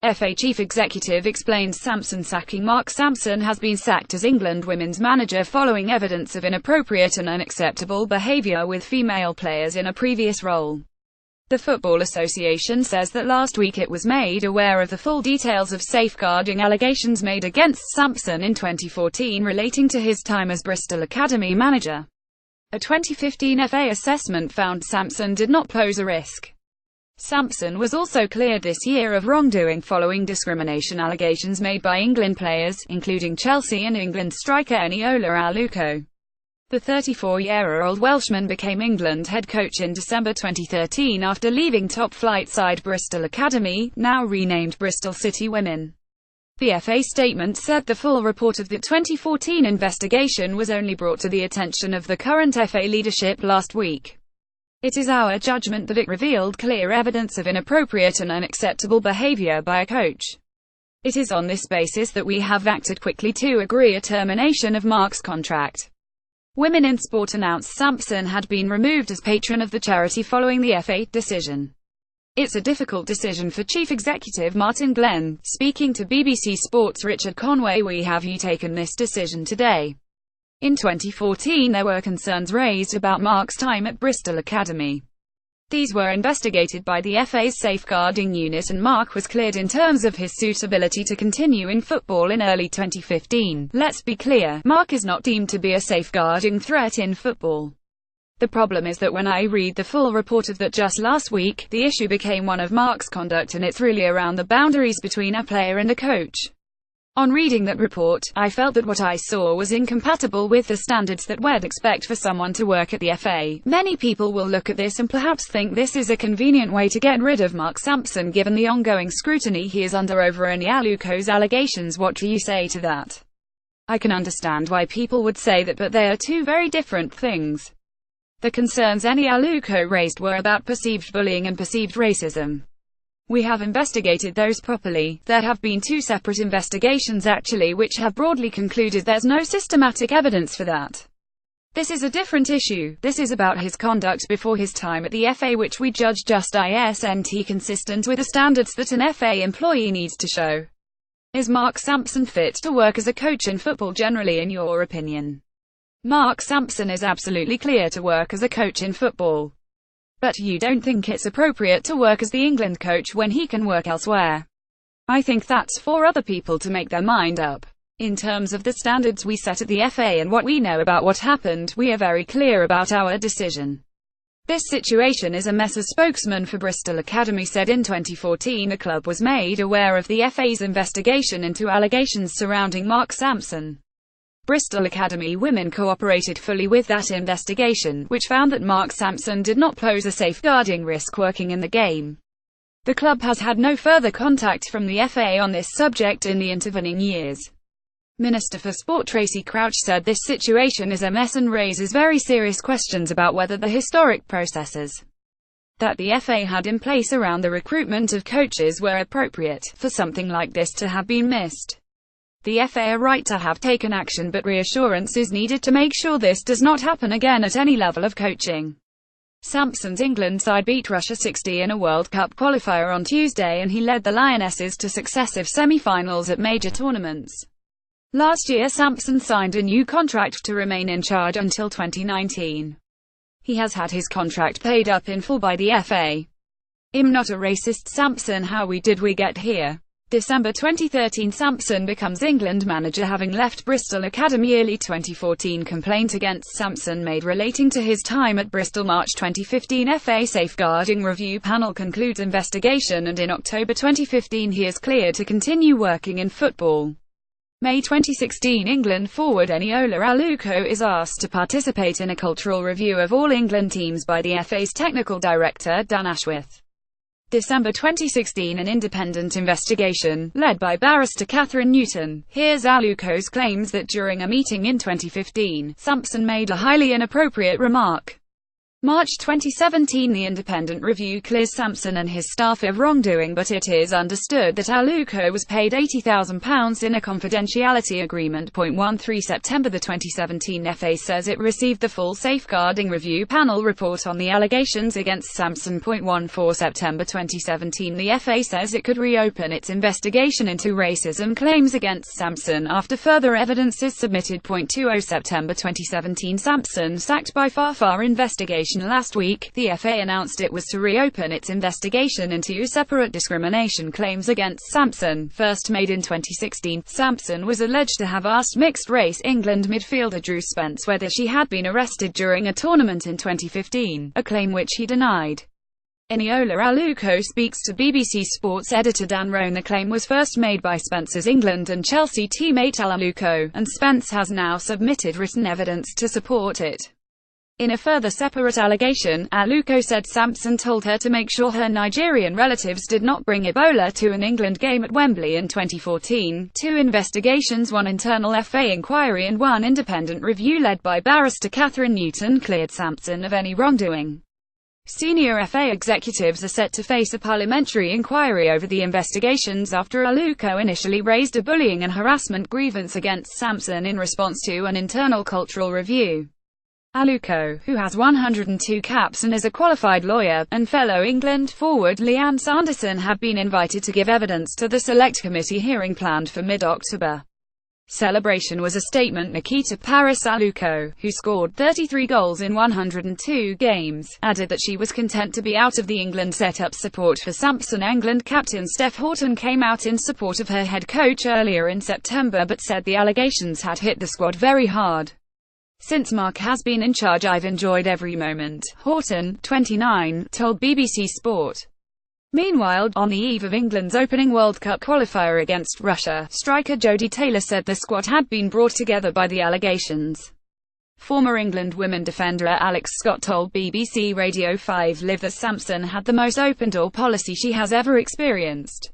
FA chief executive explains Sampson sacking. Mark Sampson has been sacked as England women's manager following evidence of inappropriate and unacceptable behaviour with female players in a previous role. The Football Association says that last week it was made aware of the full details of safeguarding allegations made against Sampson in 2014 relating to his time as Bristol Academy manager. A 2015 FA assessment found Sampson did not pose a risk. Sampson was also cleared this year of wrongdoing following discrimination allegations made by England players, including Chelsea and England striker Eniola Aluko. The 34-year-old Welshman became England head coach in December 2013 after leaving top-flight side Bristol Academy, now renamed Bristol City Women. The FA statement said the full report of the 2014 investigation was only brought to the attention of the current FA leadership last week. It is our judgment that it revealed clear evidence of inappropriate and unacceptable behaviour by a coach. It is on this basis that we have acted quickly to agree a termination of Mark's contract. Women in Sport announced Sampson had been removed as patron of the charity following the FA decision. It's a difficult decision for Chief Executive Martin Glenn. Speaking to BBC Sport's Richard Conway, "We have taken this decision today. In 2014 there were concerns raised about Mark's time at Bristol Academy. These were investigated by the FA's safeguarding unit and Mark was cleared in terms of his suitability to continue in football in early 2015. Let's be clear, Mark is not deemed to be a safeguarding threat in football. The problem is that when I read the full report of that just last week, the issue became one of Mark's conduct and it's really around the boundaries between a player and a coach. On reading that report, I felt that what I saw was incompatible with the standards that we'd expect for someone to work at the FA. Many people will look at this and perhaps think this is a convenient way to get rid of Mark Sampson given the ongoing scrutiny he is under over Aluko's allegations. What do you say to that? I can understand why people would say that, but they are two very different things. The concerns Aluko raised were about perceived bullying and perceived racism. We have investigated those properly. There have been two separate investigations actually which have broadly concluded there's no systematic evidence for that. This is a different issue. This is about his conduct before his time at the FA, which we judge just isn't consistent with the standards that an FA employee needs to show. Is Mark Sampson fit to work as a coach in football generally in your opinion? Mark Sampson is absolutely clear to work as a coach in football. But you don't think it's appropriate to work as the England coach when he can work elsewhere? I think that's for other people to make their mind up. In terms of the standards we set at the FA and what we know about what happened, we are very clear about our decision. This situation is a mess, a spokesman for Bristol Academy said. In 2014 the club was made aware of the FA's investigation into allegations surrounding Mark Sampson. Bristol Academy women cooperated fully with that investigation, which found that Mark Sampson did not pose a safeguarding risk working in the game. The club has had no further contact from the FA on this subject in the intervening years. Minister for Sport Tracy Crouch said this situation is a mess and raises very serious questions about whether the historic processes that the FA had in place around the recruitment of coaches were appropriate for something like this to have been missed. The FA are right to have taken action, but reassurance is needed to make sure this does not happen again at any level of coaching. Sampson's England side beat Russia 60 in a World Cup qualifier on Tuesday and he led the Lionesses to successive semi-finals at major tournaments. Last year Sampson signed a new contract to remain in charge until 2019. He has had his contract paid up in full by the FA. I'm not a racist. Sampson, how did we get here? December 2013 Sampson becomes England manager having left Bristol Academy early 2014. Complaint against Sampson made relating to his time at Bristol. March 2015 FA Safeguarding Review Panel concludes investigation and in October 2015 he is cleared to continue working in football. May 2016 England forward Eniola Aluko is asked to participate in a cultural review of all England teams by the FA's technical director Dan Ashworth. December 2016 an independent investigation, led by barrister Catherine Newton, hears Aluko's claims that during a meeting in 2015, Sampson made a highly inappropriate remark. March 2017. The independent review clears Sampson and his staff of wrongdoing, but it is understood that Aluko was paid £80,000 in a confidentiality agreement. 13 September. The 2017 FA says it received the full safeguarding review panel report on the allegations against Sampson. 14 September 2017. The FA says it could reopen its investigation into racism claims against Sampson after further evidence is submitted. 20 September 2017. Sampson sacked by FAFA investigation. Last week, the FA announced it was to reopen its investigation into separate discrimination claims against Sampson. First made in 2016, Sampson was alleged to have asked mixed-race England midfielder Drew Spence whether she had been arrested during a tournament in 2015, a claim which he denied. Eniola Aluko speaks to BBC Sports editor Dan Roan. The claim was first made by Spence's England and Chelsea teammate Aluko, and Spence has now submitted written evidence to support it. In a further separate allegation, Aluko said Sampson told her to make sure her Nigerian relatives did not bring Ebola to an England game at Wembley in 2014. Two investigations, one internal FA inquiry and one independent review led by barrister Catherine Newton, cleared Sampson of any wrongdoing. Senior FA executives are set to face a parliamentary inquiry over the investigations after Aluko initially raised a bullying and harassment grievance against Sampson in response to an internal cultural review. Aluko, who has 102 caps and is a qualified lawyer, and fellow England forward Leanne Sanderson have been invited to give evidence to the Select Committee hearing planned for mid-October. Celebration was a statement. Nikita Paris Aluko, who scored 33 goals in 102 games, added that she was content to be out of the England setup. Support for Sampson. England captain Steph Houghton came out in support of her head coach earlier in September but said the allegations had hit the squad very hard. Since Mark has been in charge, I've enjoyed every moment, Houghton, 29, told BBC Sport. Meanwhile, on the eve of England's opening World Cup qualifier against Russia, striker Jodie Taylor said the squad had been brought together by the allegations. Former England women defender Alex Scott told BBC Radio 5 Live that Sampson had the most open-door policy she has ever experienced.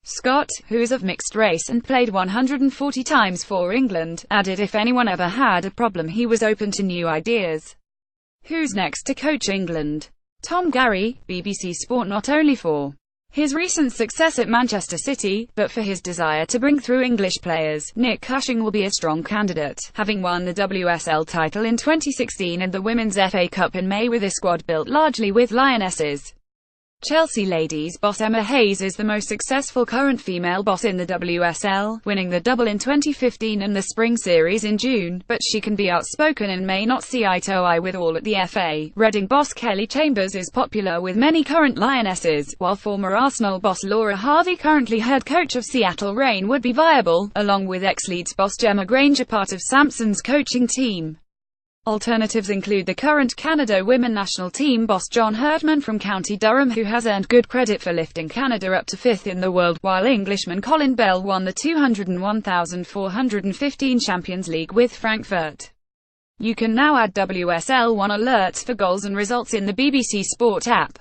Scott, who is of mixed race and played 140 times for England, added if anyone ever had a problem he was open to new ideas. Who's next to coach England? Tom Garry, BBC Sport. Not only for his recent success at Manchester City, but for his desire to bring through English players, Nick Cushing will be a strong candidate, having won the WSL title in 2016 and the Women's FA Cup in May with a squad built largely with Lionesses. Chelsea ladies boss Emma Hayes is the most successful current female boss in the WSL, winning the double in 2015 and the Spring Series in June, but she can be outspoken and may not see eye to eye with all at the FA. Reading boss Kelly Chambers is popular with many current Lionesses, while former Arsenal boss Laura Harvey, currently head coach of Seattle Reign, would be viable, along with ex-Leeds boss Gemma Granger, part of Sampson's coaching team. Alternatives include the current Canada women national team boss John Herdman from County Durham, who has earned good credit for lifting Canada up to 5th in the world, while Englishman Colin Bell won the 201,415 Champions League with Frankfurt. You can now add WSL 1 alerts for goals and results in the BBC Sport app.